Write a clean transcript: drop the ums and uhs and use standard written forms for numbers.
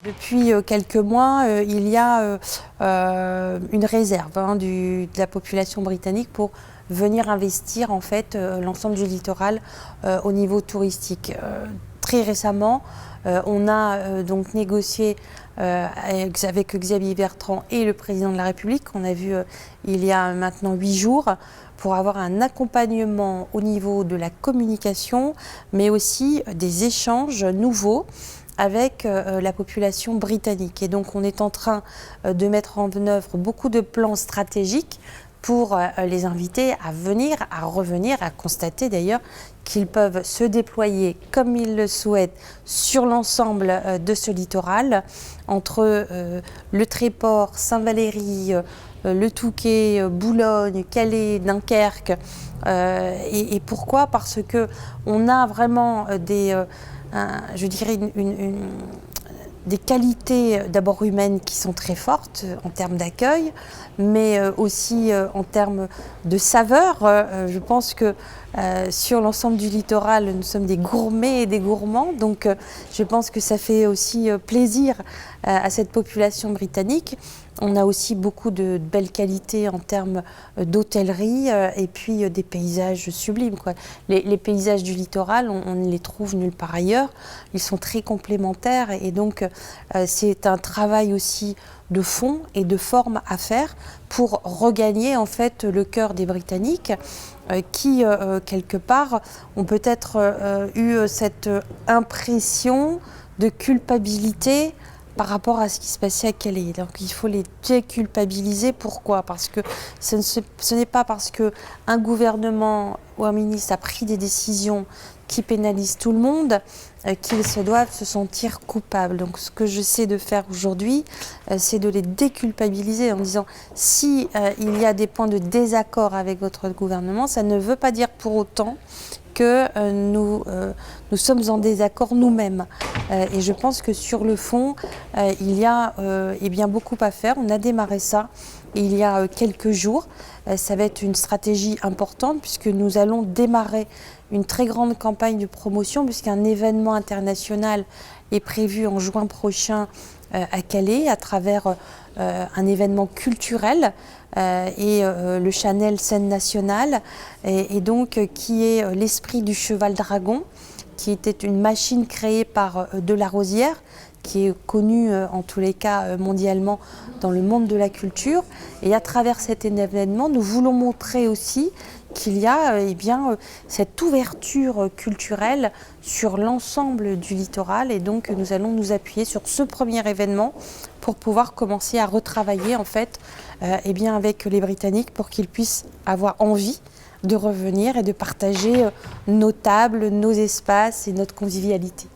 Depuis quelques mois, il y a une réserve de la population britannique pour venir investir en fait l'ensemble du littoral au niveau touristique. Très récemment, on a donc négocié avec Xavier Bertrand et le président de la République, qu'on a vu il y a maintenant 8 jours, pour avoir un accompagnement au niveau de la communication, mais aussi des échanges nouveaux avec la population britannique. Et donc on est en train de mettre en œuvre beaucoup de plans stratégiques pour les inviter à venir, à revenir, à constater d'ailleurs qu'ils peuvent se déployer comme ils le souhaitent sur l'ensemble de ce littoral, entre le Tréport, Saint-Valery, le Touquet, Boulogne, Calais, Dunkerque. Et pourquoi? Parce qu'on a vraiment je dirais des qualités d'abord humaines qui sont très fortes en termes d'accueil, mais aussi en termes de saveur. Je pense que sur l'ensemble du littoral, nous sommes des gourmets et des gourmands, donc je pense que ça fait aussi plaisir à cette population britannique. On a aussi beaucoup de belles qualités en termes d'hôtellerie et puis des paysages sublimes, quoi. Les paysages du littoral, on ne les trouve nulle part ailleurs. Ils sont très complémentaires et donc c'est un travail aussi de fond et de forme à faire pour regagner en fait le cœur des Britanniques qui, quelque part, ont peut-être eu cette impression de culpabilité par rapport à ce qui se passait à Calais. Donc il faut les déculpabiliser. Pourquoi? Parce que ce n'est pas parce qu'un gouvernement ou un ministre a pris des décisions qui pénalisent tout le monde qu'ils se doivent se sentir coupables. Donc ce que j'essaie de faire aujourd'hui, c'est de les déculpabiliser en disant si il y a des points de désaccord avec votre gouvernement, ça ne veut pas dire pour autant que nous sommes en désaccord nous-mêmes. Et je pense que sur le fond, il y a bien beaucoup à faire. On a démarré ça il y a quelques jours. Ça va être une stratégie importante puisque nous allons démarrer une très grande campagne de promotion puisqu'un événement international est prévu en juin prochain à Calais à travers un événement culturel et le Channel Scène Nationale et donc qui est l'Esprit du Cheval Dragon, qui était une machine créée par Delarosière, qui est connue en tous les cas mondialement dans le monde de la culture. Et à travers cet événement, nous voulons montrer aussi qu'il y a cette ouverture culturelle sur l'ensemble du littoral. Et donc nous allons nous appuyer sur ce premier événement pour pouvoir commencer à retravailler en fait avec les Britanniques pour qu'ils puissent avoir envie de revenir et de partager nos tables, nos espaces et notre convivialité.